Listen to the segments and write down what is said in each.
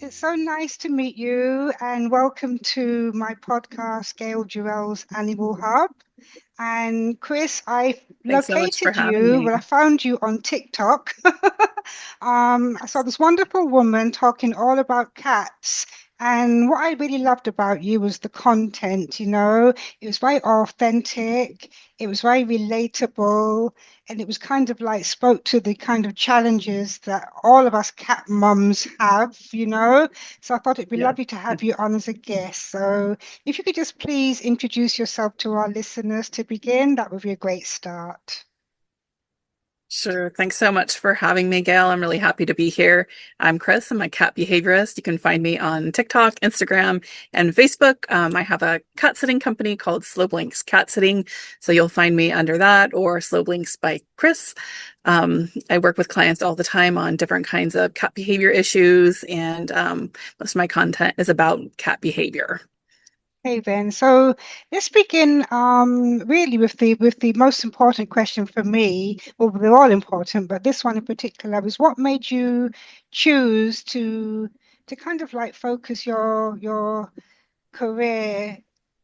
It's so nice to meet you, and welcome to my podcast, Gail Jewell's Animal Hub. And Chris, I Thanks so much for located having you, me. well, I found you on TikTok. I saw this wonderful woman talking all about cats. And what I really loved about you was the content, it was very authentic, it was very relatable, and it was kind of like spoke to the kind of challenges that all of us cat mums have. So I thought it'd be Yeah. lovely to have you on as a guest. So if you could just please introduce yourself to our listeners to begin, that would be a great start. Sure. Thanks so much for having me, Gail. I'm really happy to be here. I'm Chris. I'm a cat behaviorist. You can find me on TikTok, Instagram, and Facebook. I have a cat sitting company called Slow Blinks Cat Sitting. So you'll find me under that or Slow Blinks by Chris. I work with clients all the time on different kinds of cat behavior issues, and most of my content is about cat behavior. Okay, then. So let's begin really with the most important question for me. Well, they're all important, but this one in particular was what made you choose to kind of like focus your career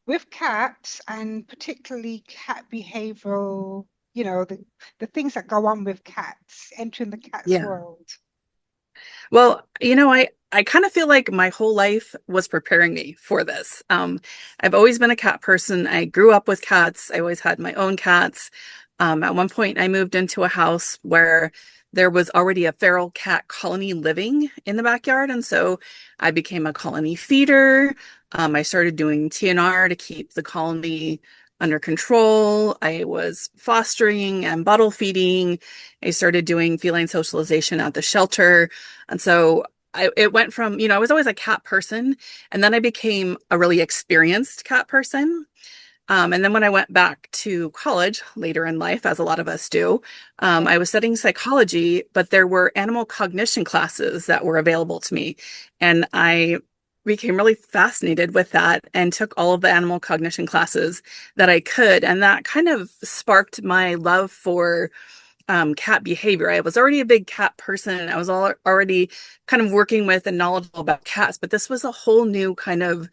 with cats and particularly cat behavioral, the things that go on with cats, entering the cat's Yeah. world. Well, I kind of feel like my whole life was preparing me for this. I've always been a cat person. I grew up with cats. I always had my own cats. At one point, I moved into a house where there was already a feral cat colony living in the backyard, and so I became a colony feeder. I started doing TNR to keep the colony under control. I was fostering and bottle feeding. I started doing feline socialization at the shelter. And so it went from, I was always a cat person, and then I became a really experienced cat person. And then when I went back to college later in life, as a lot of us do, Yeah. I was studying psychology, but there were animal cognition classes that were available to me. And I became really fascinated with that and took all of the animal cognition classes that I could. And that kind of sparked my love for cat behavior. I was already a big cat person. I was already kind of working with and knowledgeable about cats, but this was a whole new kind of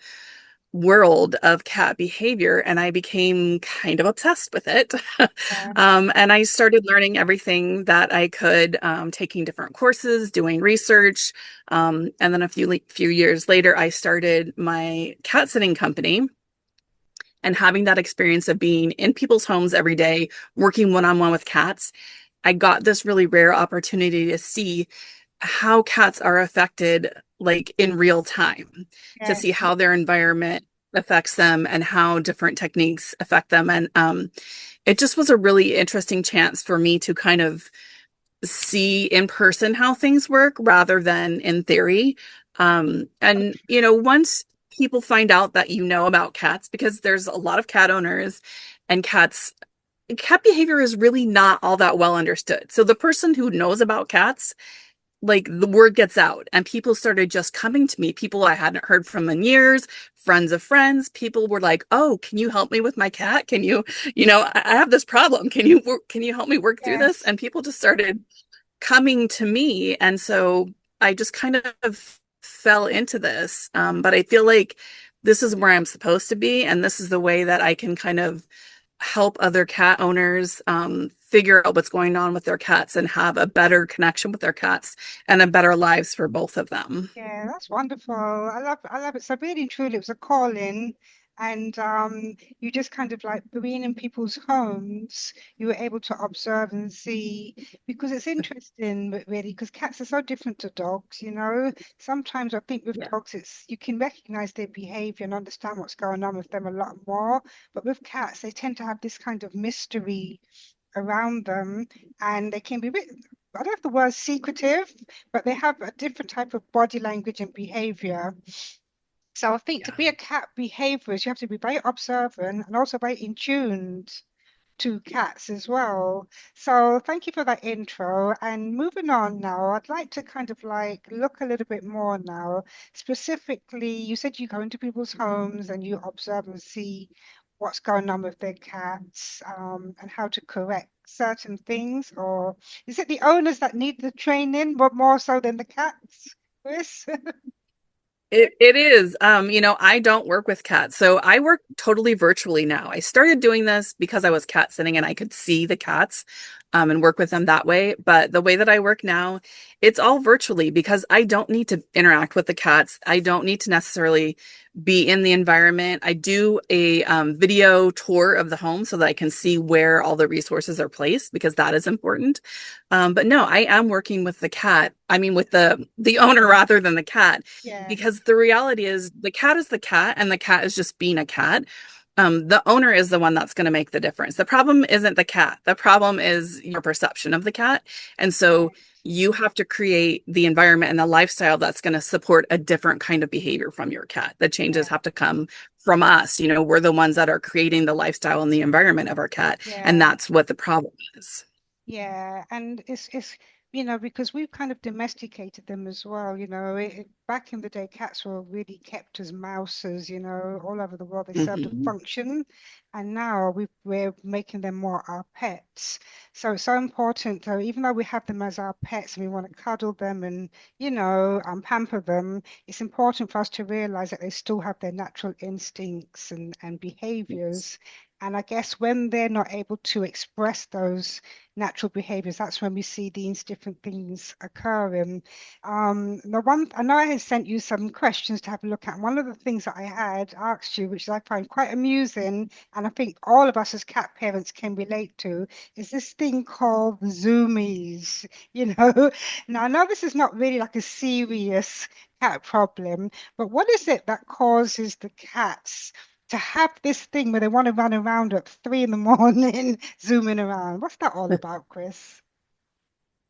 world of cat behavior, and I became kind of obsessed with it. Yeah. And I started learning everything that I could, taking different courses, doing research. And then a few years later, I started my cat sitting company. And having that experience of being in people's homes every day, working one-on-one with cats, I got this really rare opportunity to see how cats are affected like in real time, to see Yes. how their environment affects them and how different techniques affect them. And it just was a really interesting chance for me to kind of see in person how things work rather than in theory. And once people find out that you know about cats, because there's a lot of cat owners and cat behavior is really not all that well understood. So the person who knows about cats, like the word gets out and people started just coming to me, people I hadn't heard from in years, friends of friends. People were like, oh, can you help me with my cat? Can you, I have this problem, can you help me work through this? Yes. And people just started coming to me, and so I just kind of fell into this. But I feel like this is where I'm supposed to be, and this is the way that I can kind of help other cat owners figure out what's going on with their cats and have a better connection with their cats and a better lives for both of them. Yeah, that's wonderful. I love it. So really and truly it was a calling and you just kind of like being in people's homes, you were able to observe and see because it's interesting really because cats are so different to dogs. Sometimes I think with Yeah. dogs it's you can recognize their behavior and understand what's going on with them a lot more. But with cats, they tend to have this kind of mystery around them and they can be a bit, I don't know if the word's secretive, but they have a different type of body language and behavior. So I think to Yeah. be a cat behaviorist, you have to be very observant and also very in tune to cats as well. So thank you for that intro. And moving on now, I'd like to kind of like look a little bit more now. Specifically, you said you go into people's homes and you observe and see what's going on with their cats, and how to correct certain things, or is it the owners that need the training, but more so than the cats, Chris? It is. I don't work with cats, so I work totally virtually now. I started doing this because I was cat sitting and I could see the cats, and work with them that way. But the way that I work now, it's all virtually because I don't need to interact with the cats. I don't need to necessarily be in the environment. I do a video tour of the home so that I can see where all the resources are placed because that is important. But no, I am working with the cat. I mean, with the owner rather than the cat, Yeah, because the reality is the cat and the cat is just being a cat. The owner is the one that's going to make the difference. The problem isn't the cat. The problem is your perception of the cat. And so right. you have to create the environment and the lifestyle that's going to support a different kind of behavior from your cat. The changes Yeah, have to come from us. We're the ones that are creating the lifestyle and the environment of our cat. And yeah. that's what the problem is. Yeah, and it's because we've kind of domesticated them as well. Back in the day, cats were really kept as mouses. All over the world they served a Mhm. function, and now we're making them more our pets. So it's so important, though, even though we have them as our pets and we want to cuddle them and pamper them, it's important for us to realize that they still have their natural instincts and behaviors. And I guess when they're not able to express those natural behaviors, that's when we see these different things occurring. The one I know I had sent you some questions to have a look at. One of the things that I had asked you, which I find quite amusing, and I think all of us as cat parents can relate to, is this thing called zoomies. Now I know this is not really like a serious cat problem, but what is it that causes the cats to have this thing where they want to run around at 3 in the morning, zooming around? What's that all about, Chris?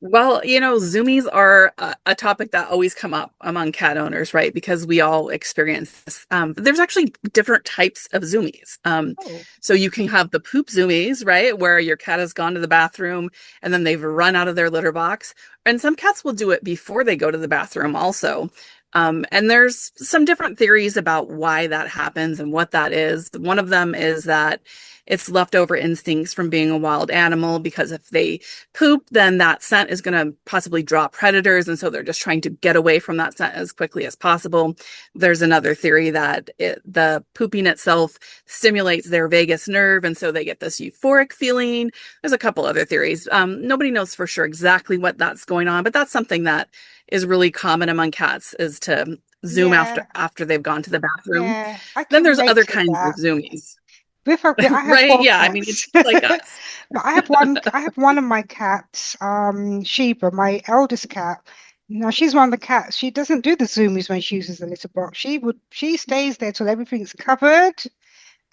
Well, zoomies are a topic that always come up among cat owners, right? Because we all experience this. But there's actually different types of zoomies. Oh, So you can have the poop zoomies, right? Where your cat has gone to the bathroom and then they've run out of their litter box. And some cats will do it before they go to the bathroom also. And there's some different theories about why that happens and what that is. One of them is that it's leftover instincts from being a wild animal because if they poop, then that scent is going to possibly draw predators. And so they're just trying to get away from that scent as quickly as possible. There's another theory that the pooping itself stimulates their vagus nerve. And so they get this euphoric feeling. There's a couple other theories. Nobody knows for sure exactly what that's going on, but that's something that is really common among cats is to zoom yeah, after they've gone to the bathroom. yeah, I Then can there's relate other to kinds of that. zoomies, I have right? four Yeah, I mean, it's cats. just like us. But I have one of my cats, Sheba, my eldest cat. Now she's one of the cats. She doesn't do the zoomies when she uses the litter box. She stays there till everything's covered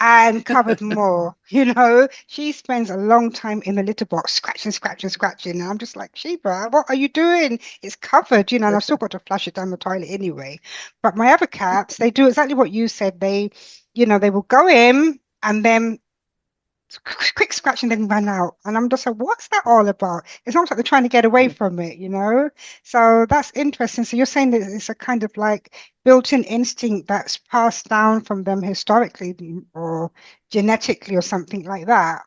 and covered more. She spends a long time in the litter box, scratching, scratching, scratching. And I'm just like, Sheba, what are you doing? It's covered, and I've still got to flush it down the toilet anyway. But my other cats, they do exactly what you said. They will go in and then quick scratch and then run out. And I'm just like, what's that all about? It's almost like they're trying to get away from it. So that's interesting. So you're saying that it's a kind of like built-in instinct that's passed down from them historically or genetically or something like that.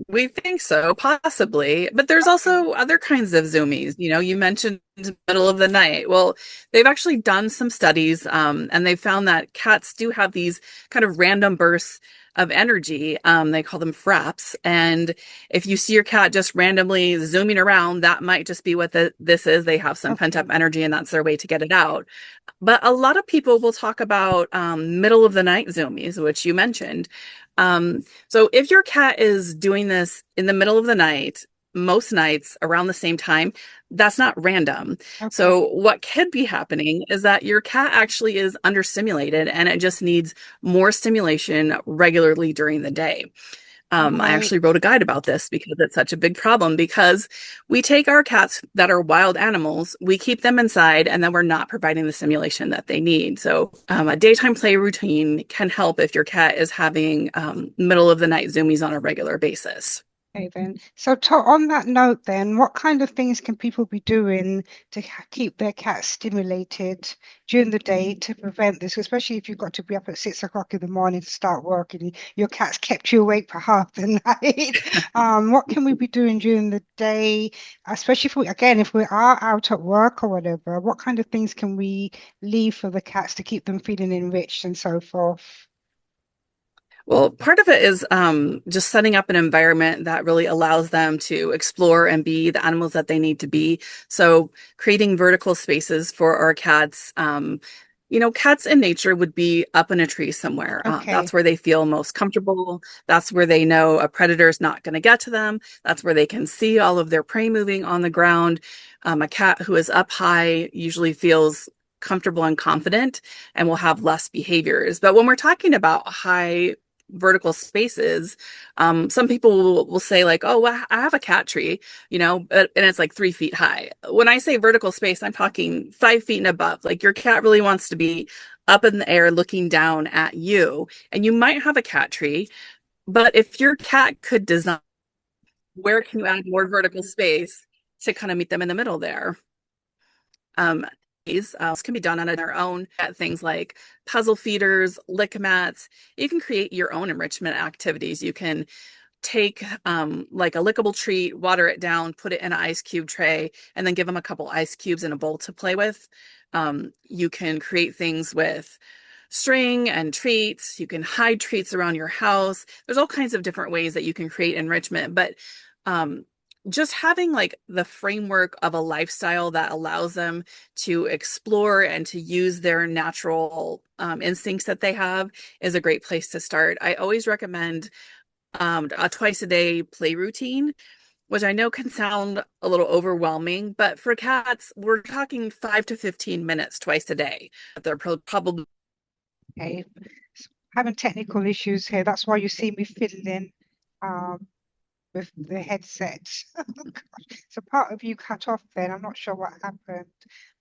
We think so, possibly. But there's Okay. also other kinds of zoomies. You mentioned middle of the night. Well, they've actually done some studies, and they found that cats do have these kind of random bursts of energy. They call them fraps. And if you see your cat just randomly zooming around, that might just be what this is. They have some pent-up Okay. energy, and that's their way to get it out. But a lot of people will talk about middle of the night zoomies, which you mentioned. So if your cat is doing this in the middle of the night, most nights around the same time, that's not random. Okay. So what could be happening is that your cat actually is understimulated and it just needs more stimulation regularly during the day. I Right. actually wrote a guide about this because it's such a big problem because we take our cats that are wild animals, we keep them inside, and then we're not providing the stimulation that they need. So, a daytime play routine can help if your cat is having middle of the night zoomies on a regular basis. Okay, then. So, on that note, then, what kind of things can people be doing to keep their cats stimulated during the day to prevent this? Especially if you've got to be up at 6 o'clock in the morning to start work and your cat's kept you awake for half the night. What can we be doing during the day? Especially if we, again, if we are out at work or whatever, what kind of things can we leave for the cats to keep them feeling enriched and so forth? Well, part of it is just setting up an environment that really allows them to explore and be the animals that they need to be. So, creating vertical spaces for our cats. Cats in nature would be up in a tree somewhere. Okay. That's where they feel most comfortable. That's where they know a predator is not going to get to them. That's where they can see all of their prey moving on the ground. A cat who is up high usually feels comfortable and confident and will have less behaviors. But when we're talking about high vertical spaces, some people will say like, oh, well, I have a cat tree, and it's like 3 feet high. When I say vertical space, I'm talking 5 feet and above. Like your cat really wants to be up in the air looking down at you, and you might have a cat tree, but if your cat could design, where can you add more vertical space to kind of meet them in the middle there? These can be done on their own. Things like puzzle feeders, lick mats. You can create your own enrichment activities. You can take like a lickable treat, water it down, put it in an ice cube tray, and then give them a couple ice cubes in a bowl to play with. You can create things with string and treats. You can hide treats around your house. There's all kinds of different ways that you can create enrichment, but um, just having like the framework of a lifestyle that allows them to explore and to use their natural instincts that they have is a great place to start. I always recommend a twice a day play routine, which I know can sound a little overwhelming, but for cats, we're talking 5 to 15 minutes twice a day. They're probably Okay. Having technical issues here. That's why you see me fiddling um, with the headset. So part of you cut off then. I'm not sure what happened.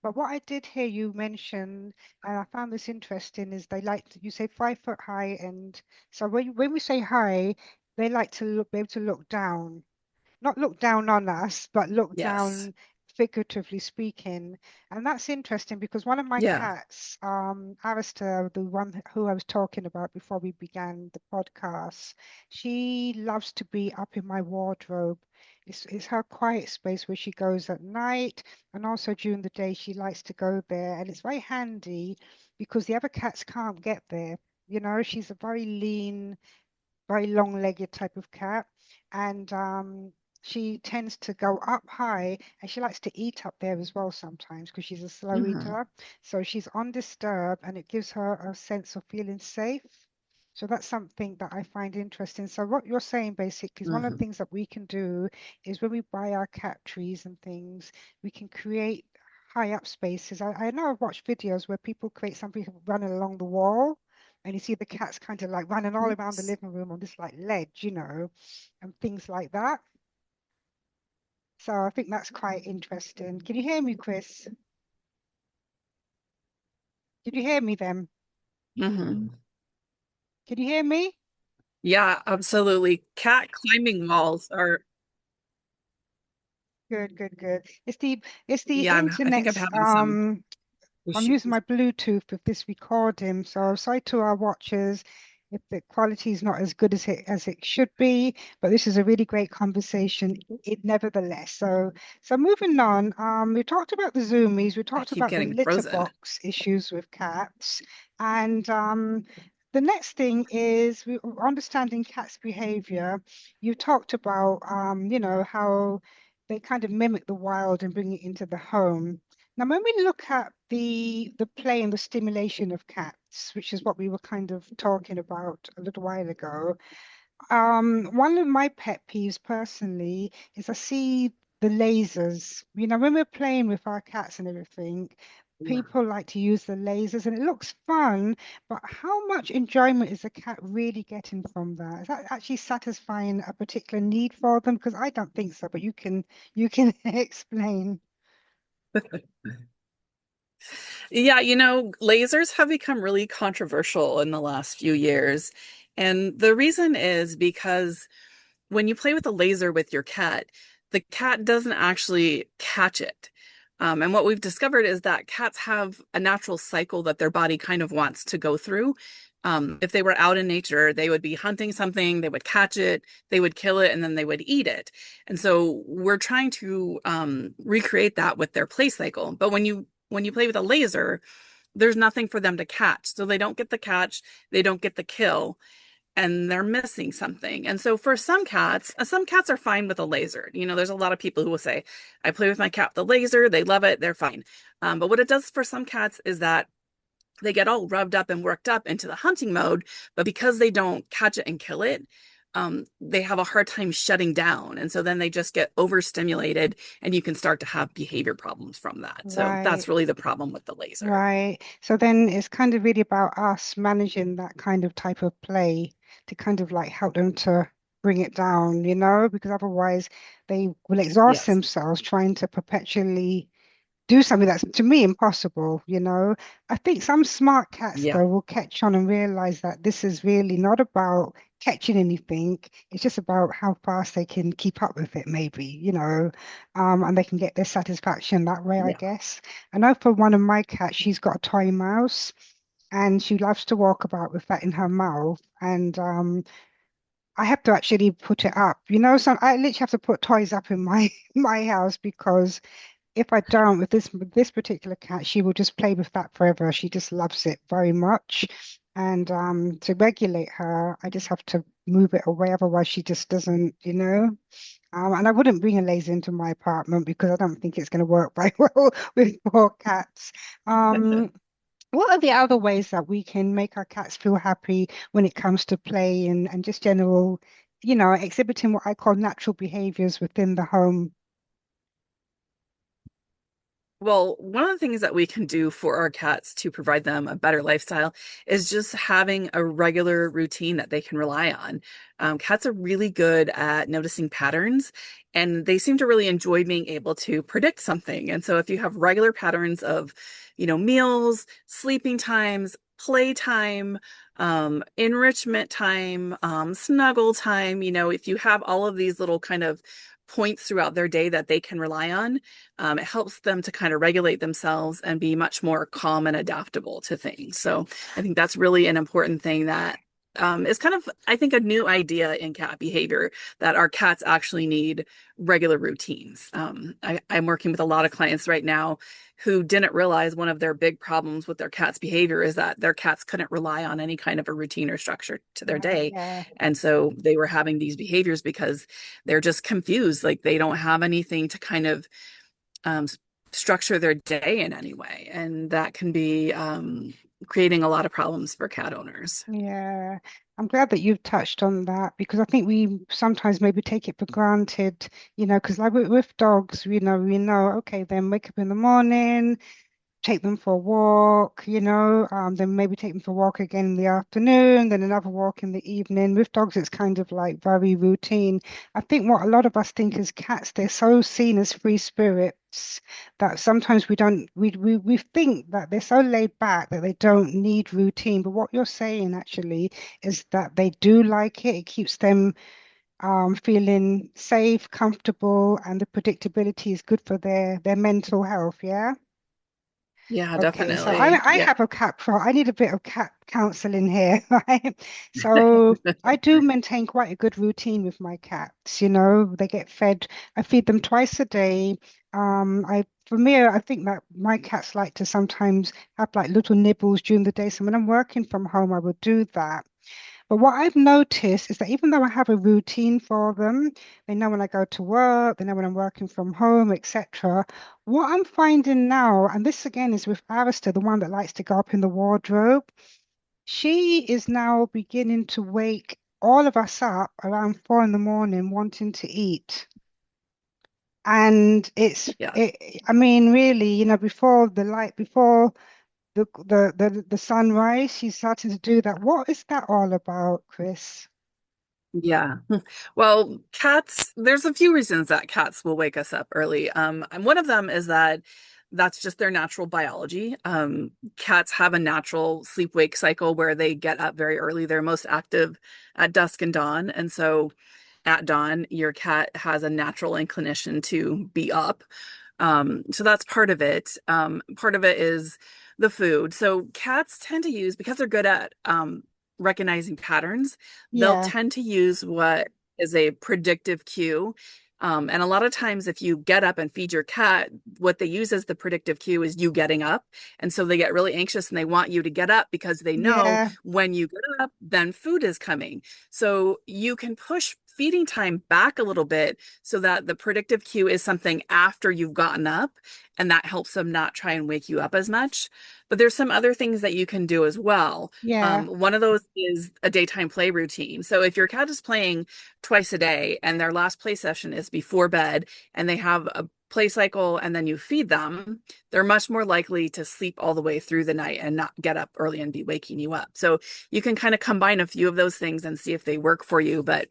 But what I did hear you mention, and I found this interesting, is they like to, you say 5 foot high. And so when we say high, they like to be able to look down, not look down on us, but look yes. down figuratively speaking. And that's interesting because one of my Yeah. cats, Arista, the one who I was talking about before we began the podcast, she loves to be up in my wardrobe. It's her quiet space where she goes at night, and also during the day she likes to go there. And it's very handy because the other cats can't get there. She's a very lean, very long-legged type of cat, and she tends to go up high, and she likes to eat up there as well sometimes because she's a slow Hmm. eater. So she's undisturbed, and it gives her a sense of feeling safe. So that's something that I find interesting. So what you're saying basically is one of the Hmm. things that we can do is when we buy our cat trees and things, we can create high up spaces. I know I've watched videos where people create something running along the wall, and you see the cats kind of like running all around the living room on this like ledge, and things like that. So I think that's quite interesting. Can you hear me, Chris? Did you hear me then? Hmm. Can you hear me? Yeah, absolutely. Cat climbing walls are, Good, good, good. It's the yeah, I think I'm internet's having some I'm using issues. my Bluetooth with this recording, so sorry to our watchers if the quality is not as good as it should be, but this is a really great conversation, nevertheless. So moving on, we talked about the zoomies, we I talked keep about the getting litter frozen. box issues with cats, and the next thing is understanding cats' behavior. You talked about how they kind of mimic the wild and bring it into the home. Now, when we look at the play and the stimulation of cats, which is what we were kind of talking about a little while ago, one of my pet peeves personally is I see the lasers. When we're playing with our cats and everything, Yeah. people like to use the lasers and it looks fun, but how much enjoyment is a cat really getting from that? Is that actually satisfying a particular need for them? Because I don't think so, but you can explain. Yeah, lasers have become really controversial in the last few years. And the reason is because when you play with a laser with your cat, the cat doesn't actually catch it. And what we've discovered is that cats have a natural cycle that their body kind of wants to go through. If they were out in nature, they would be hunting something, they would catch it, they would kill it, and then they would eat it. And so we're trying to recreate that with their play cycle. But when you play with a laser, there's nothing for them to catch. So they don't get the catch, they don't get the kill, and they're missing something. And so for some cats are fine with a laser. There's a lot of people who will say, I play with my cat with a laser, they love it, they're fine. But what it does for some cats is that they get all revved up and worked up into the hunting mode, but because they don't catch it and kill it, they have a hard time shutting down. And so then they just get overstimulated and you can start to have behavior problems from that. So Right. that's really the problem with the laser. Right. So then it's kind of really about us managing that kind of type of play to kind of like help them to bring it down, because otherwise they will exhaust Yes. themselves trying to perpetually do something that's to me impossible. I think some smart cats Yeah. though will catch on and realize that this is really not about catching anything. It's just about how fast they can keep up with it, maybe, and they can get their satisfaction that way, I Yeah. guess. I know for one of my cats, she's got a toy mouse and she loves to walk about with that in her mouth. And I have to actually put it up. So I literally have to put toys up in my my house because if I don't with this particular cat, she will just play with that forever. She just loves it very much. And to regulate her, I just have to move it away. Otherwise, she just doesn't. And I wouldn't bring a laser into my apartment because I don't think it's going to work very well with poor cats. Um, what are the other ways that we can make our cats feel happy when it comes to play and just general, exhibiting what I call natural behaviors within the home? Well, one of the things that we can do for our cats to provide them a better lifestyle is just having a regular routine that they can rely on. Cats are really good at noticing patterns, and they seem to really enjoy being able to predict something. And so if you have regular patterns of, meals, sleeping times, play time, enrichment time, snuggle time, if you have all of these little kind of points throughout their day that they can rely on, it helps them to kind of regulate themselves and be much more calm and adaptable to things. So I think that's really an important thing that is kind of, I think, a new idea in cat behavior that our cats actually need regular routines. I'm working with a lot of clients right now who didn't realize one of their big problems with their cat's behavior is that their cats couldn't rely on any kind of a routine or structure to their Right, day. yeah. And so they were having these behaviors because they're just confused. Like they don't have anything to kind of um, structure their day in any way. And that can be creating a lot of problems for cat owners. Yeah, I'm glad that you've touched on that because I think we sometimes maybe take it for granted, because like with dogs, we know, okay, then wake up in the morning, take them for a walk, then maybe take them for a walk again in the afternoon, then another walk in the evening. With dogs, it's kind of like very routine. I think what a lot of us think is cats, they're so seen as free spirits that sometimes we don't we think that they're so laid back that they don't need routine. But what you're saying actually is that they do like it. It keeps them feeling safe, comfortable, and the predictability is good for their mental health, yeah? Yeah, Okay, so I definitely. I Yeah. have a cat pro. I need a bit of cat counseling here, right? So I do maintain quite a good routine with my cats. They get fed. I feed them twice a day. For me, I think that my cats like to sometimes have like little nibbles during the day. So when I'm working from home, I would do that. But what I've noticed is that even though I have a routine for them, they know when I go to work, they know when I'm working from home, etc. What I'm finding now, and this again is with Arista, the one that likes to go up in the wardrobe, she is now beginning to wake all of us up around 4 in the morning wanting to eat. And Yeah. I mean, really, before the sunrise, she's starting to do that. What is that all about, Chris? Yeah. Well, there's a few reasons that cats will wake us up early. And one of them is that that's just their natural biology. Cats have a natural sleep-wake cycle where they get up very early. They're most active at dusk and dawn. And so at dawn, your cat has a natural inclination to be up. So that's part of it. Part of it is the food. So cats tend to use, because they're good at recognizing patterns, they'll Yeah, tend to use what is a predictive cue. And a lot of times, if you get up and feed your cat, what they use as the predictive cue is you getting up. And so they get really anxious and they want you to get up because they know yeah, when you get up, then food is coming. So you can push feeding time back a little bit so that the predictive cue is something after you've gotten up, and that helps them not try and wake you up as much. But there's some other things that you can do as well. yeah, One of those is a daytime play routine. So if your cat is playing twice a day and their last play session is before bed and they have a play cycle and then you feed them, they're much more likely to sleep all the way through the night and not get up early and be waking you up. So you can kind of combine a few of those things and see if they work for you. But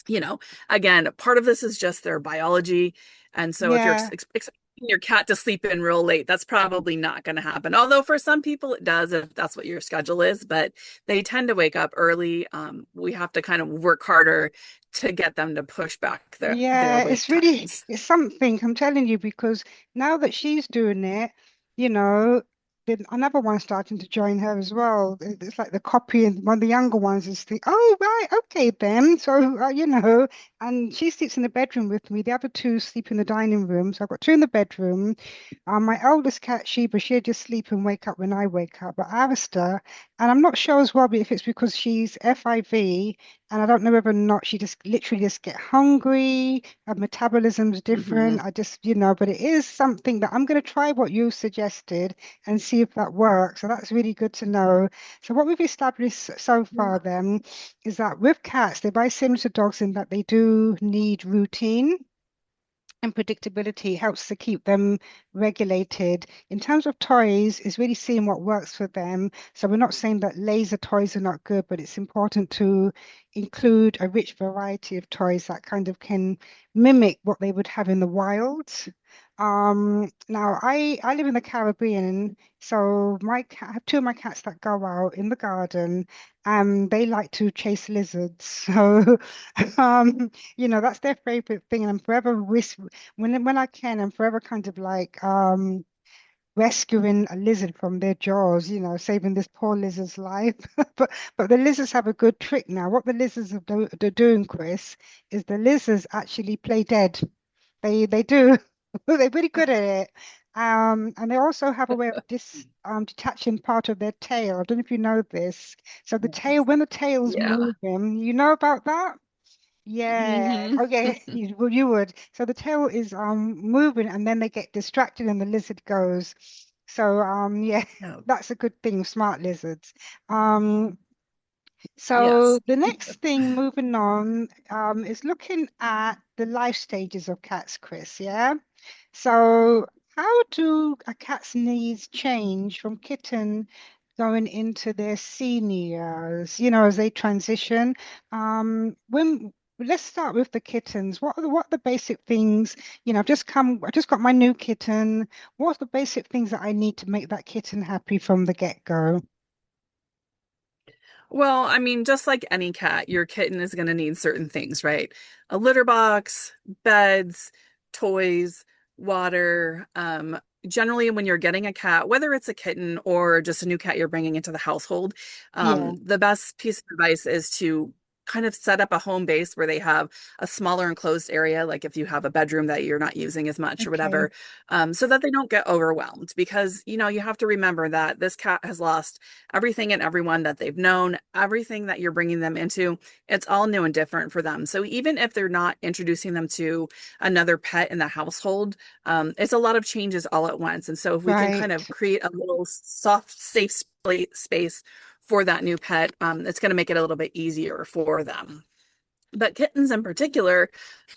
you know, again, part of this is just their biology. And so if you're yeah. expecting your cat to sleep in real late, that's probably not going to happen. Although for some people it does if that's what your schedule is, but they tend to wake up early. We have to kind of work harder to get them to push back their Yeah, wake it's really times. it's something I'm telling you because now that she's doing it, you know, then another one's starting to join her as well. It's like the copy, and one of the younger ones is the oh right, okay then. So and she sleeps in the bedroom with me. The other two sleep in the dining room. So I've got two in the bedroom. My eldest cat Sheba, she'll just sleep and wake up when I wake up. But Arista, and I'm not sure as well if it's because she's FIV and I don't know whether or not she just literally just get hungry. Her metabolism's different. Mhm. But it is something that I'm going to try what you suggested and see if that works. So that's really good to know. So what we've established so far then is that with cats, they're very similar to dogs in that they do need routine and predictability helps to keep them regulated. In terms of toys, is really seeing what works for them. So we're not saying that laser toys are not good, but it's important to include a rich variety of toys that kind of can mimic what they would have in the wild. Now I live in the Caribbean, so I have two of my cats that go out in the garden and they like to chase lizards. So that's their favorite thing, and I'm forever when I can, I'm forever kind of like rescuing a lizard from their jaws, saving this poor lizard's life. But the lizards have a good trick now. What the lizards are doing, Chris, is the lizards actually play dead. They do. They're really good at it. And they also have a way of detaching part of their tail. I don't know if you know this. So the tail, when the tail's Yeah. moving, you know about that? Yeah. Hmm. Okay. Well, you would. So the tail is moving, and then they get distracted, and the lizard goes. So yeah, Oh, that's a good thing. Smart lizards. Um, so yes. the next thing, moving on, is looking at the life stages of cats, Chris. Yeah. So how do a cat's needs change from kitten going into their seniors, as they transition? When Let's start with the kittens. What are the basic things? I just got my new kitten. What are the basic things that I need to make that kitten happy from the get-go? Well, I mean, just like any cat, your kitten is going to need certain things, right? A litter box, beds, toys, water. Generally, when you're getting a cat, whether it's a kitten or just a new cat you're bringing into the household, Yeah. the best piece of advice is to kind of set up a home base where they have a smaller enclosed area, like if you have a bedroom that you're not using as much or Okay. whatever, so that they don't get overwhelmed. Because, you have to remember that this cat has lost everything and everyone that they've known, everything that you're bringing them into, it's all new and different for them. So even if they're not introducing them to another pet in the household, it's a lot of changes all at once. And so if we can kind Right. of create a little soft, safe space for that new pet, it's going to make it a little bit easier for them. But kittens in particular,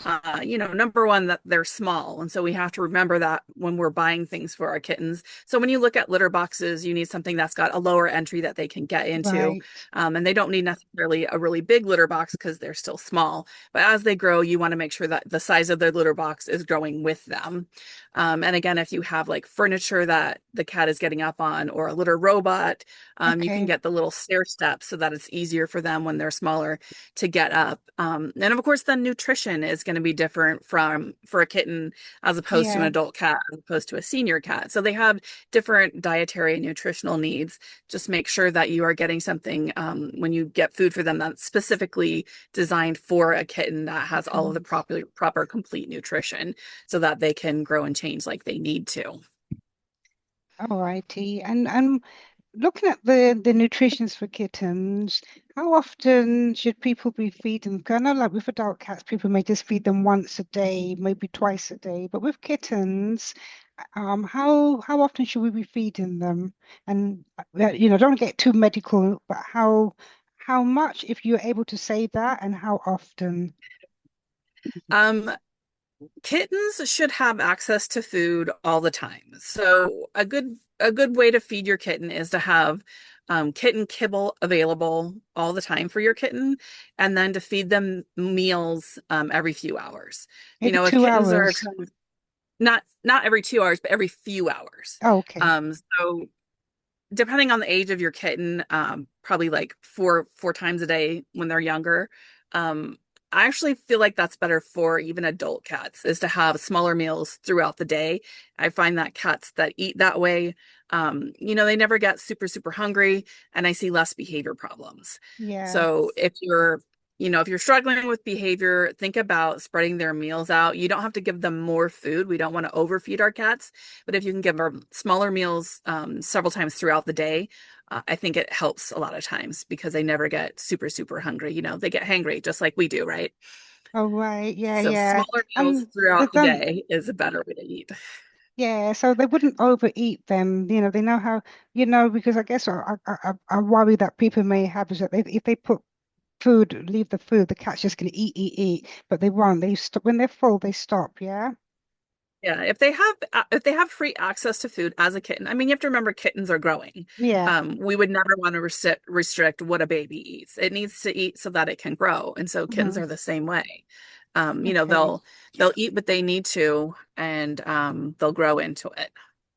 number one, that they're small. And so we have to remember that when we're buying things for our kittens. So when you look at litter boxes, you need something that's got a lower entry that they can get into. Right. And they don't need necessarily a really big litter box because they're still small. But as they grow, you want to make sure that the size of their litter box is growing with them. And again, if you have like furniture that the cat is getting up on or a litter robot, you can Okay. get the little stair steps so that it's easier for them when they're smaller to get up. And of course, then nutrition is going to be different from for a kitten as opposed to an Yeah. adult cat, as opposed to a senior cat. So they have different dietary and nutritional needs. Just make sure that you are getting something when you get food for them that's specifically designed for a kitten that has all of the proper complete nutrition so that they can grow and change like they need to. All righty. And looking at the nutritions for kittens, how often should people be feeding? 'Cause I know, like with adult cats, people may just feed them once a day, maybe twice a day. But with kittens, how often should we be feeding them? And don't get too medical, but how much, if you're able to say that, and how often? Um, Kittens should have access to food all the time. So a good way to feed your kitten is to have kitten kibble available all the time for your kitten, and then to feed them meals every few hours. Every If two kittens are hours. kind of not every 2 hours, but every few hours. Oh, okay. So depending on the age of your kitten, probably like four times a day when they're younger. Um, I actually feel like that's better for even adult cats, is to have smaller meals throughout the day. I find that cats that eat that way, they never get super, super hungry, and I see less behavior problems. Yeah. So if you're struggling with behavior, think about spreading their meals out. You don't have to give them more food. We don't want to overfeed our cats, but if you can give them smaller meals several times throughout the day, I think it helps a lot of times because they never get super, super hungry. They get hangry just like we do, right? Oh, right. Yeah, So yeah. smaller meals And they throughout the don't. day is a better way to eat. Yeah, so they wouldn't overeat them. They know how, because I guess I worry that people may have is that if they put food, leave the food, the cat's just going to eat, eat, eat, but they won't. They stop when they're full, they stop. Yeah. Yeah, if they have free access to food as a kitten, I mean, you have to remember kittens are growing. Yeah. We would never want to restrict what a baby eats. It needs to eat so that it can grow, and so kittens Hmm. are the same way. Okay. They'll eat what they need to, and they'll grow into it.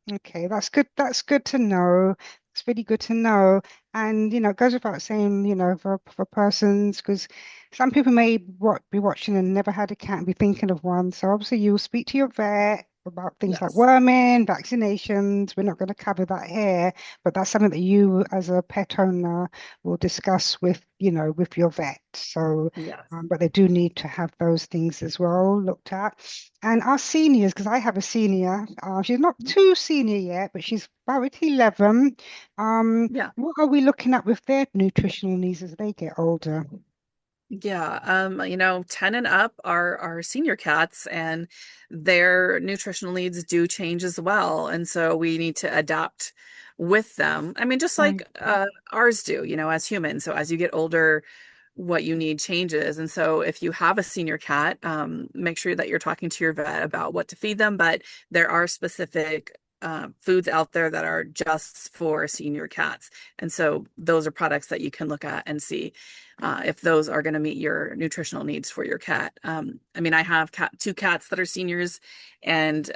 Okay, that's good. That's good to know. It's really good to know. And it goes without saying, for persons, because some people may be watching and never had a cat and be thinking of one. So obviously you'll speak to your vet about things like Yes. worming, vaccinations. We're not going to cover that here, but that's something that you as a pet owner will discuss with your vet. So, Yes. but they do need to have those things as well looked at. And our seniors, because I have a senior, she's not too senior yet, but she's about 11. Yeah. What are we looking at with their nutritional needs as they get older? Yeah, 10 and up are senior cats, and their nutritional needs do change as well. And so we need to adapt with them. I mean, just Right. like ours do, as humans. So as you get older, what you need changes. And so if you have a senior cat, make sure that you're talking to your vet about what to feed them. But there are specific foods out there that are just for senior cats. And so those are products that you can look at and see if those are going to meet your nutritional needs for your cat. I mean, I have two cats that are seniors, and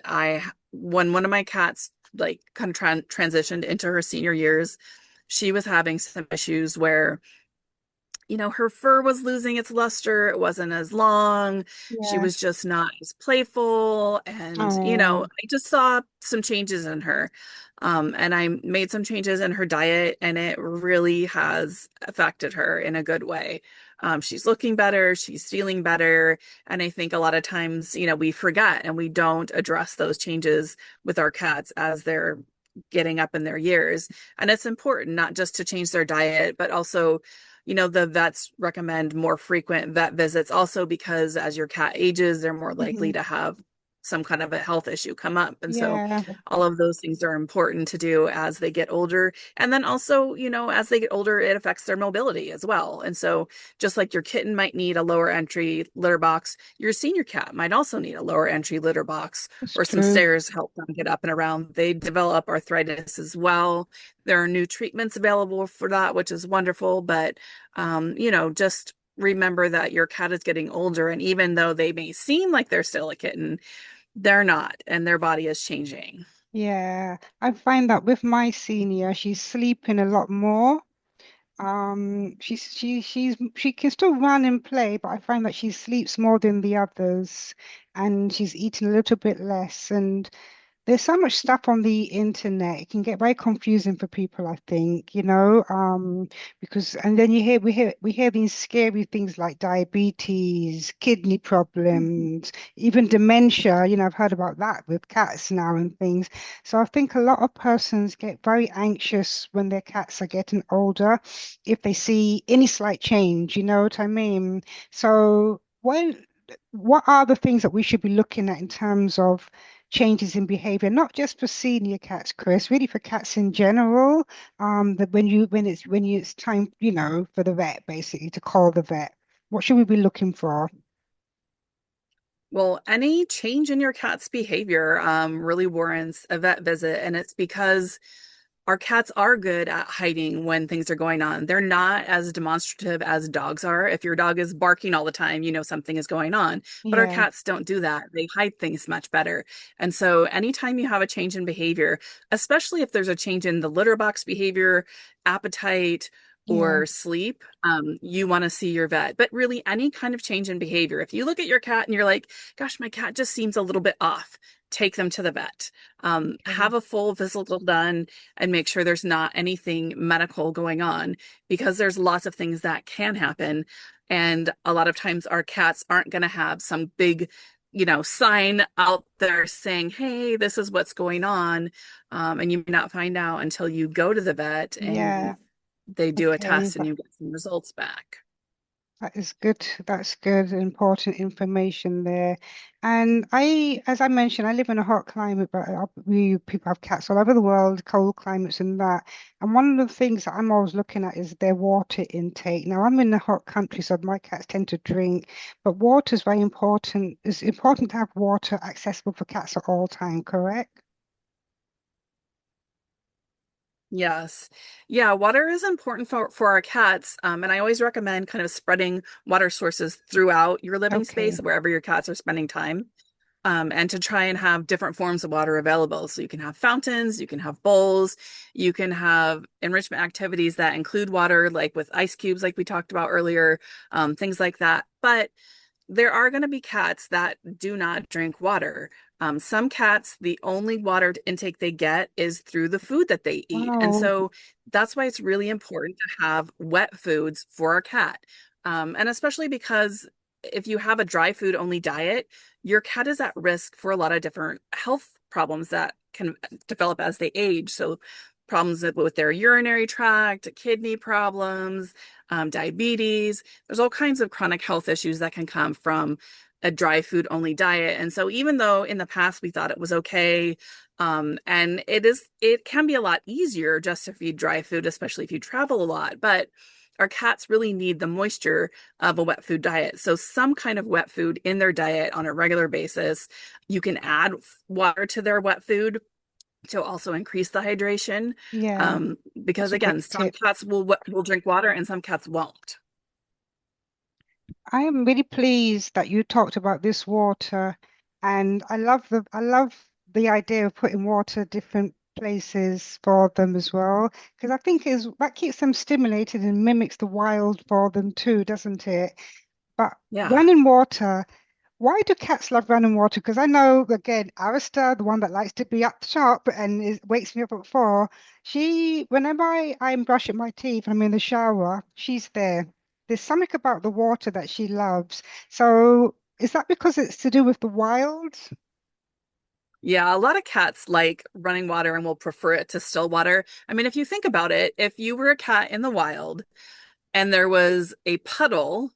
when one of my cats like kind of transitioned into her senior years, she was having some issues where her fur was losing its luster. It wasn't as long. She Yeah. was just not as playful. And, Oh, I just saw some changes in her. And I made some changes in her diet, and it really has affected her in a good way. She's looking better. She's feeling better. And I think a lot of times, we forget and we don't address those changes with our cats as they're getting up in their years. And it's important not just to change their diet, but also the vets recommend more frequent vet visits also because as your cat ages, they're more likely hmm. to have some kind of a health issue come up. And so Yeah. all of those things are important to do as they get older. And then also, as they get older, it affects their mobility as well. And so just like your kitten might need a lower entry litter box, your senior cat might also need a lower entry litter box That's or some true. stairs help them get up and around. They develop arthritis as well. There are new treatments available for that, which is wonderful. But just remember that your cat is getting older, and even though they may seem like they're still a kitten, they're not, and their body is changing. Yeah. I find that with my senior, she's sleeping a lot more. She can still run and play, but I find that she sleeps more than the others, and she's eating a little bit less. And there's so much stuff on the internet. It can get very confusing for people, I think, because and then we hear these scary things like diabetes, kidney problems, even dementia. I've heard about that with cats now and things. So I think a lot of persons get very anxious when their cats are getting older, if they see any slight change, you know what I mean? So what are the things that we should be looking at in terms of changes in behavior, not just for senior cats, Chris, really for cats in general. That when it's time, for the vet basically to call the vet. What should we be looking for? Well, any change in your cat's behavior really warrants a vet visit, and it's because our cats are good at hiding when things are going on. They're not as demonstrative as dogs are. If your dog is barking all the time, you know something is going on. But our Yeah, cats don't do that. They hide things much better. And so, anytime you have a change in behavior, especially if there's a change in the litter box behavior, appetite, yeah, or sleep, you want to see your vet. But really, any kind of change in behavior, if you look at your cat and you're like, gosh, my cat just seems a little bit off, take them to the vet. okay, Have a full physical done and make sure there's not anything medical going on because there's lots of things that can happen. And a lot of times our cats aren't going to have some big, sign out there saying, hey, this is what's going on. And you may not find out until you go to the vet and yeah, they do a okay. test and you get some results back. That is good. That's good, important information there. And as I mentioned, I live in a hot climate, but we people have cats all over the world, cold climates and that. And one of the things that I'm always looking at is their water intake. Now, I'm in a hot country, so my cats tend to drink, but water is very important. It's important to have water accessible for cats at all time, correct? Yes. Yeah, water is important for our cats. And I always recommend kind of spreading water sources throughout your living Okay. space, wherever your cats are spending time. And to try and have different forms of water available. So you can have fountains, you can have bowls, you can have enrichment activities that include water, like with ice cubes, like we talked about earlier, things like that. But there are going to be cats that do not drink water. Some cats, the only water intake they get is through the food that they eat. And Wow. so that's why it's really important to have wet foods for our cat. And especially because if you have a dry food only diet, your cat is at risk for a lot of different health problems that can develop as they age. So problems with their urinary tract, kidney problems, diabetes. There's all kinds of chronic health issues that can come from a dry food only diet. And so even though in the past we thought it was okay, and it can be a lot easier just to feed dry food, especially if you travel a lot, but our cats really need the moisture of a wet food diet. So some kind of wet food in their diet on a regular basis. You can add water to their wet food to also increase the hydration. Yeah, Because that's a again, great some tip. cats will drink water and some cats won't. I am really pleased that you talked about this water, and I love the idea of putting water different places for them as well, because I think is that keeps them stimulated and mimics the wild for them too, doesn't it? But Yeah. running water, why do cats love running water? Because I know, again, Arista, the one that likes to be up the top and wakes me up at 4, whenever I'm brushing my teeth and I'm in the shower, she's there. There's something about the water that she loves. So is that because it's to do with the wild? Yeah, a lot of cats like running water and will prefer it to still water. I mean, if you think about it, if you were a cat in the wild and there was a puddle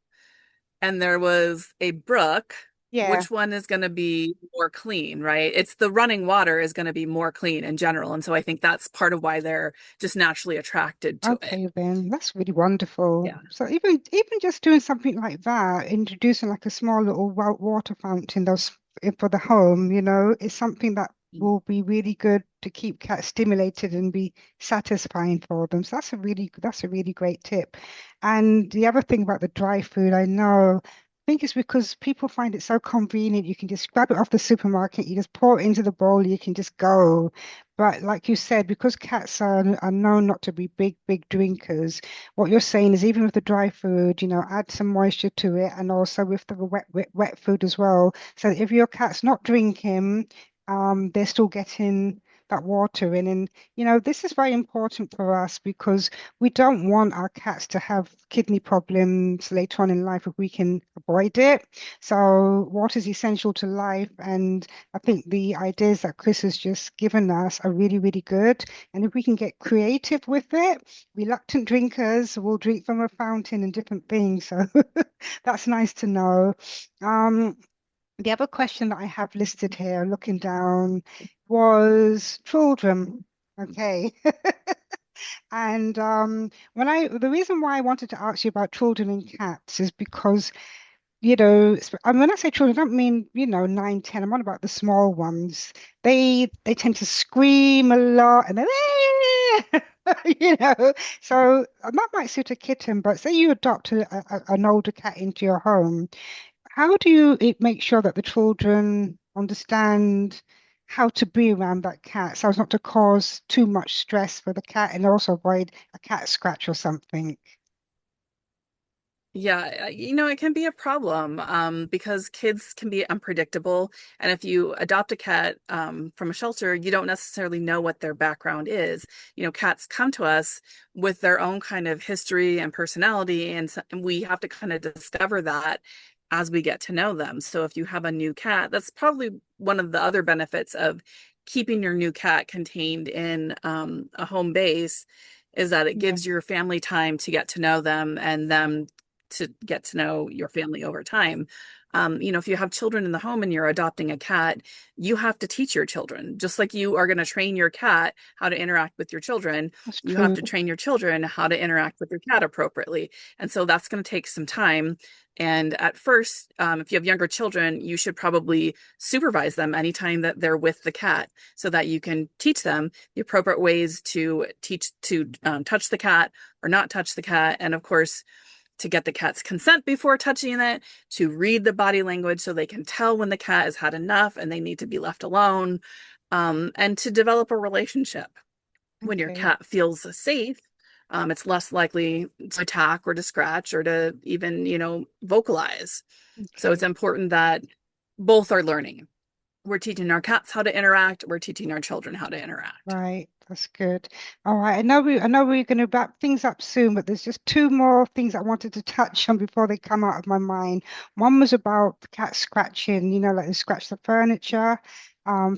and there was a brook, Yeah. which one is going to be more clean, right? It's the running water is going to be more clean in general. And so I think that's part of why they're just naturally attracted to it. Okay, then that's really wonderful. Yeah. So even just doing something like that, introducing like a small little water fountain for the home, is something that will be really good to keep cats stimulated and be satisfying for them. So that's a really great tip. And the other thing about the dry food, I think it's because people find it so convenient. You can just grab it off the supermarket, you just pour it into the bowl, you can just go. But like you said, because cats are known not to be big drinkers, what you're saying is even with the dry food, add some moisture to it, and also with the wet food as well. So if your cat's not drinking, they're still getting that water in. And this is very important for us because we don't want our cats to have kidney problems later on in life if we can avoid it. So water is essential to life, and I think the ideas that Chris has just given us are really, really good. And if we can get creative with it, reluctant drinkers will drink from a fountain and different things. So that's nice to know. Um, the other question that I have listed here, looking down, was children. Okay. And the reason why I wanted to ask you about children and cats is because and when I say children, I don't mean, 9, 10. I'm on about the small ones. They tend to scream a lot and then, you know. So that might suit a kitten, but say you adopt an older cat into your home, how do you make sure that the children understand how to be around that cat so as not to cause too much stress for the cat and also avoid a cat scratch or something? Yeah, it can be a problem because kids can be unpredictable. And if you adopt a cat from a shelter, you don't necessarily know what their background is. Cats come to us with their own kind of history and personality, and we have to kind of discover that as we get to know them. So if you have a new cat, that's probably one of the other benefits of keeping your new cat contained in a home base is that it Yeah, gives your family time to get to know them and them to get to know your family over time. If you have children in the home and you're adopting a cat, you have to teach your children, just like you are going to train your cat how to interact with your children. that's You have true. to train your children how to interact with your cat appropriately. And so that's going to take some time. And at first, if you have younger children, you should probably supervise them anytime that they're with the cat so that you can teach them the appropriate ways to teach to touch the cat or not touch the cat. And of course, to get the cat's consent before touching it, to read the body language so they can tell when the cat has had enough and they need to be left alone, and to develop a relationship. When your Okay, cat feels safe, it's less likely to attack or to scratch or to even, vocalize. So it's okay. important that both are learning. We're teaching our cats how to interact, we're teaching our children how to interact. Right, that's good. All right, I know we're going to wrap things up soon, but there's just two more things I wanted to touch on before they come out of my mind. One was about the cat scratching, like they scratch the furniture,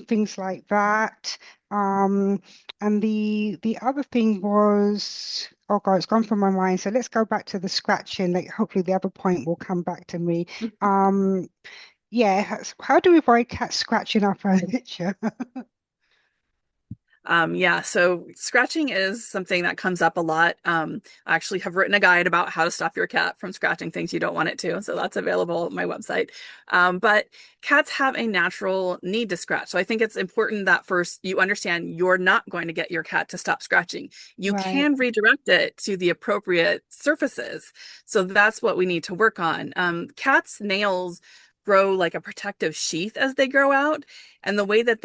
things like that. Um, and the other thing was, oh God, it's gone from my mind. So let's go back to the scratching. Like hopefully the other point will come back to me. Um, yeah, how do we avoid cats scratching our furniture? Yeah, so scratching is something that comes up a lot. I actually have written a guide about how to stop your cat from scratching things you don't want it to. So that's available on my website. But cats have a natural need to scratch. So I think it's important that first you understand you're not going to get your cat to stop scratching. You Right, can redirect it to the appropriate surfaces. So that's what we need to work on. Cats' nails grow like a protective sheath as they grow out, and the way that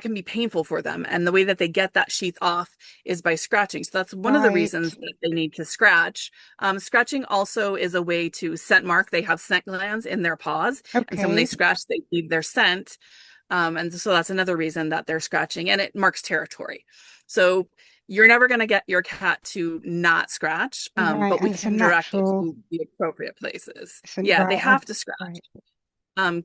can be painful for them, and the way that they get that sheath off is by scratching. So that's one of the right. reasons that they need to scratch. Scratching also is a way to scent mark. They have scent glands in their paws, and so when they Okay, scratch they leave their scent. And so that's another reason that they're scratching, and it marks territory. So you're never going to get your cat to not scratch, right. but we And it's a can direct it natural, to the appropriate places. it's a, Yeah, they right, have to scratch. right,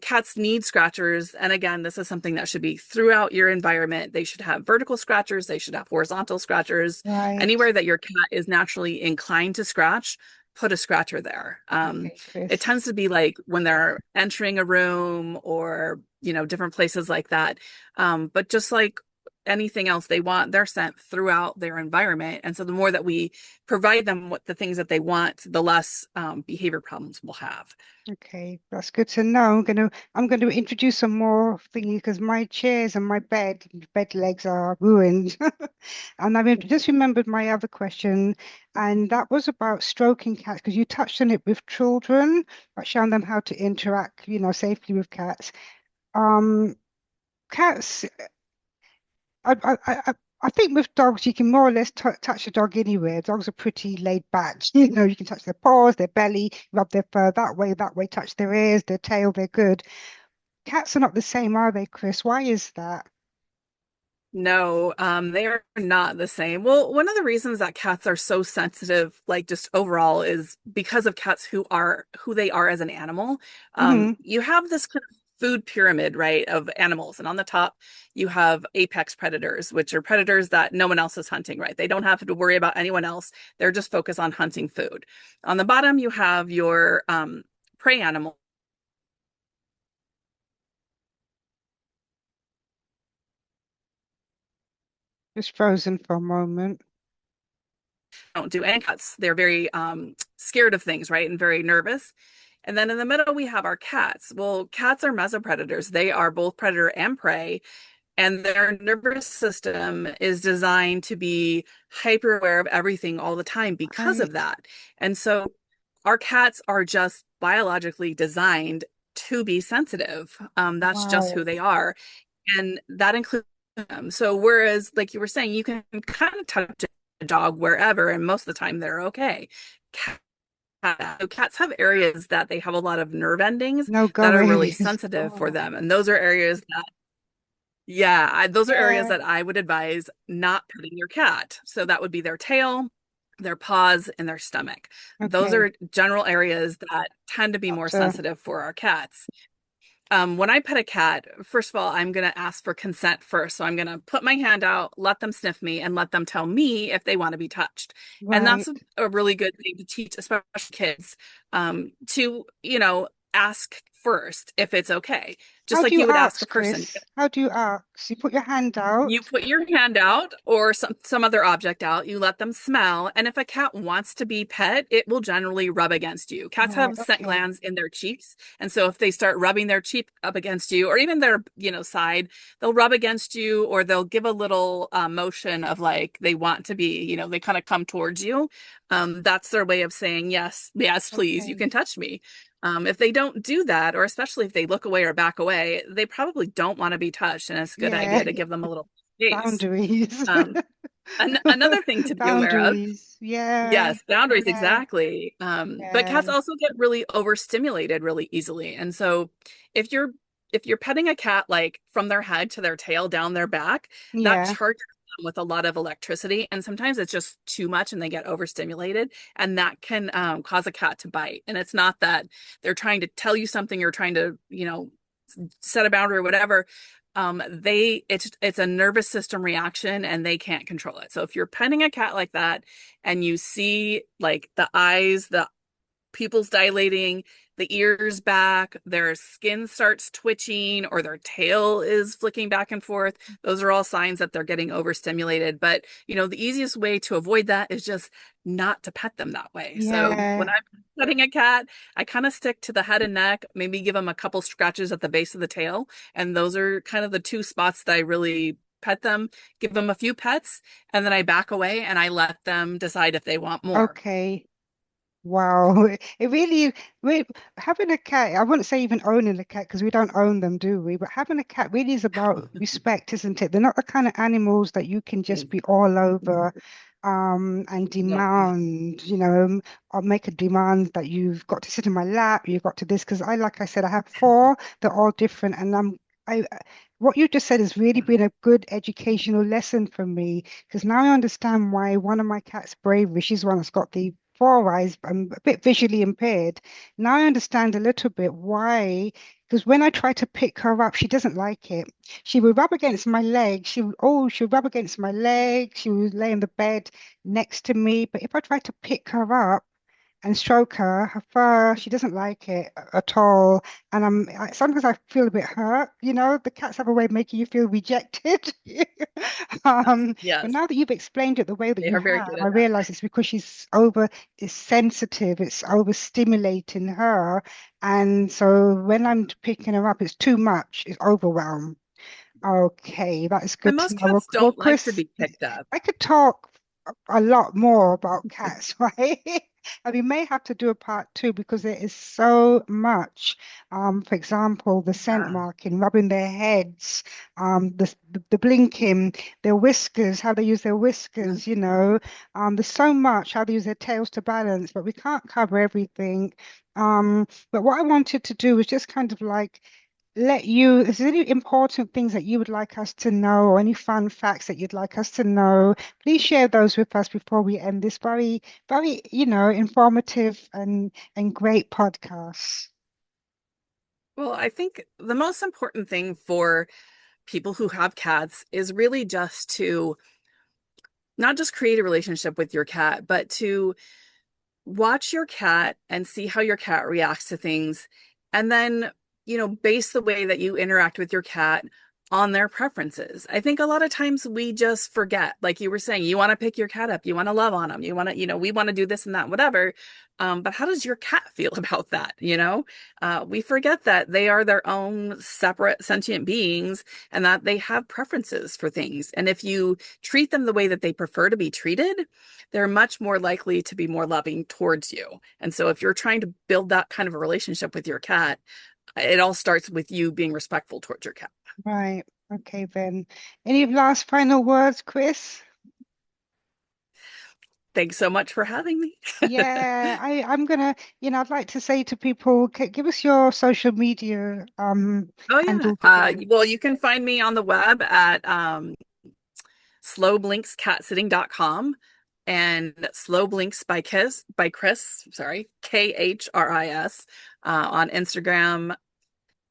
Cats need scratchers. And again, this is something that should be throughout your environment. They should have vertical scratchers, they should have horizontal scratchers. right. Anywhere that your cat is naturally inclined to scratch, put a scratcher there. Okay, It Chris. tends to be like when they're entering a room or, different places like that. But just like anything else, they want their scent throughout their environment. And so the more that we provide them with the things that they want, the less behavior problems we'll have. Okay, that's good to know. I'm going to introduce some more thingy because my chairs and my bed legs are ruined. And just remembered my other question, and that was about stroking cats because you touched on it with children, but showing them how to interact, safely with cats. Um, cats. I think with dogs, you can more or less t touch a dog anywhere. Dogs are pretty laid back. You know, you can touch their paws, their belly, rub their fur that way, touch their ears, their tail, they're good. Cats are not the same, are they, Chris? Why is that? No, they are not the same. Well, one of the reasons that cats are so sensitive, like just overall, is because of cats who they are as an animal. Hmm. You have this kind of food pyramid, right, of animals, and on the top you have apex predators, which are predators that no one else is hunting, right? They don't have to worry about anyone else. They're just focused on hunting food. On the bottom, you have your prey animals Just frozen for a moment. don't do any cuts. They're very scared of things, right? And very nervous. And then in the middle, we have our cats. Well, cats are mesopredators. They are both predator and prey, and their nervous system is designed to be hyper aware of everything all the time because of Right. that. And so our cats are just biologically designed to be sensitive. That's just who Wow. they are. And that includes them. So whereas, like you were saying, you can kind of touch a dog wherever, and most of the time they're okay. Cats have areas that they have a lot of nerve endings No that go are really areas. sensitive for Oh, them, and those are areas that, yeah, those are areas yeah. that I would advise not petting your cat. So that would be their tail, their paws, and their stomach. Those Okay. are general areas that tend to be more After, sensitive for our cats. When I pet a cat, first of all, I'm going to ask for consent first. So I'm going to put my hand out, let them sniff me, and let them tell me if they want to be touched. And that's right. a really good thing to teach, especially kids, to, ask first if it's okay, just How do like you you would ask a ask, person. Chris? How do you ask? You put your hand You out. put your hand out or some other object out, you let them smell, and if a cat wants to be pet, it will generally rub against you. Cats Right. have scent Okay. glands in their cheeks, and so if they start rubbing their cheek up against you or even their, side, they'll rub against you or they'll give a little motion of like they want to be, they kind of come towards you. That's their way of saying, yes, yes, please, you Okay. can touch me. If they don't do that, or especially if they look away or back away, they probably don't want to be touched, and it's a good Yeah. idea to give them a little space. Boundaries. Um, another thing to be aware of, Boundaries. Yeah. yes, boundaries, Yeah. exactly. But Yeah. cats also get really overstimulated really easily. And so if you're if you're petting a cat like from their head to their tail down their back, that Yeah. charges them with a lot of electricity. And sometimes it's just too much and they get overstimulated. And that can cause a cat to bite. And it's not that they're trying to tell you something or trying to, set a boundary or whatever. It's a nervous system reaction and they can't control it. So if you're petting a cat like that and you see like the eyes, the pupils dilating, the ears back, their skin starts twitching, or their tail is flicking back and forth. Those are all signs that they're getting overstimulated. But, the easiest way to avoid that is just not to pet them that way. So when Yeah. I'm petting a cat, I kind of stick to the head and neck, maybe give them a couple scratches at the base of the tail. And those are kind of the two spots that I really pet them, give them a few pets, and then I back away and I let them decide if they want more. Okay. Wow. It really, having a cat, I wouldn't say even owning a cat because we don't own them, do we? But having a cat really is about respect, isn't it? They're not the kind of animals that you can just be all over and No. demand, or make a demand that you've got to sit in my lap, you've got to this, because like I said, I have four, they're all different, and what you just said has really been a good educational lesson for me because now I understand why one of my cats, Bravery, she's the one that's got the four eyes. I'm a bit visually impaired. Now I understand a little bit why. Because when I try to pick her up, she doesn't like it. She would rub against my leg. She would rub against my leg. She would lay in the bed next to me. But if I try to pick her up, and stroke her fur. She doesn't like it at all. And sometimes I feel a bit hurt. The cats have a way of making you feel rejected. But Yes, now that you've explained it the way that they you are very have, good I at that. realize it's because it's sensitive, it's overstimulating her. And so when I'm picking her up, it's too much, it's overwhelm. Okay, that is And good to most know. Well, cats well, don't like to Chris, be picked up. I could talk a lot more about cats, right? And we may have to do a part two because there is so much. For example, the scent Yeah. marking, rubbing their heads, the blinking, their whiskers, how they use their Yeah. whiskers, you know. There's so much, how they use their tails to balance, but we can't cover everything. But what I wanted to do was just kind of like let you, is there any important things that you would like us to know or any fun facts that you'd like us to know? Please share those with us before we end this very, informative and great podcast. Well, I think the most important thing for people who have cats is really just to not just create a relationship with your cat, but to watch your cat and see how your cat reacts to things. And then, base the way that you interact with your cat on their preferences. I think a lot of times we just forget, like you were saying, you want to pick your cat up, you want to love on them, you want to, we want to do this and that, whatever. But how does your cat feel about that? We forget that they are their own separate sentient beings and that they have preferences for things. And if you treat them the way that they prefer to be treated, they're much more likely to be more loving towards you. And so if you're trying to build that kind of a relationship with your cat, it all starts with you being respectful towards your cat. Right. Okay, then. Any last final words, Chris? Thanks so much for having me. Yeah, I'm gonna, I'd like to say to people, give us your social media Oh yeah. handles again. Well, you can find me on the web at slowblinkscatsitting.com and Slow Blinks by Khris, sorry, Khris, on Instagram,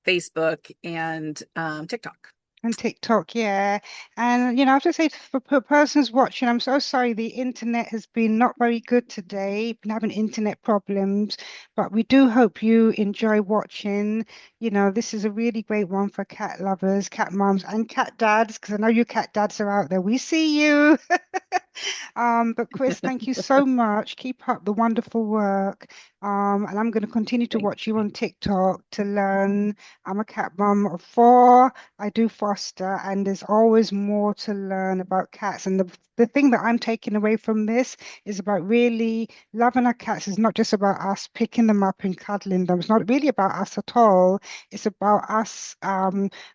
Facebook, and TikTok. And TikTok, yeah. And I have to say for persons watching, I'm so sorry the internet has been not very good today, been having internet problems, but we do hope you enjoy watching. This is a really great one for cat lovers, cat moms, and cat dads, because I know you cat dads are out there. We see you. But Chris, thank you so much. Keep up the wonderful work. And I'm going to continue to Thank watch you on TikTok to learn. I'm a cat mum of four. I do foster, and there's always more to learn about cats. And the thing that I'm taking away from this is about really loving our cats. It's not just about us picking them up and cuddling them. It's not really about us at all. It's about us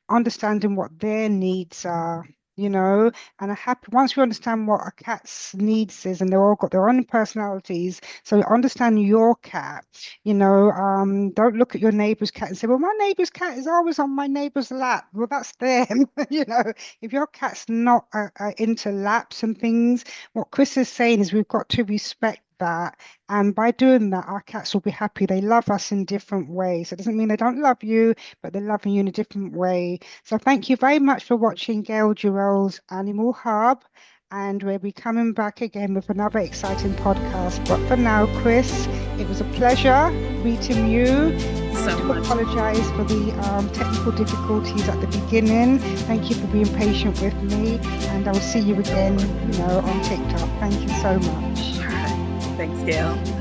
understanding what their needs are. And a happy once we understand what a cat's needs is, and they've all got their own personalities. So understand your cat. Don't look at your neighbor's cat and say, "Well, my neighbor's cat is always on my neighbor's lap." Well, that's them. If your cat's not into laps and things, what Chris is saying is we've got to respect that. And by doing that, our cats will be happy. They love us in different ways. It doesn't mean they don't love you, but they're loving you in a different way. So thank you very much for watching Gail Durrell's Animal Hub. And we'll be coming back again with another exciting podcast. But for now, Chris, it was a pleasure meeting you. I so do much. apologize for the technical difficulties at the beginning. Thank you for being patient with me. And I will see you again, on TikTok. Thank you so much. All right. Thanks, Gail.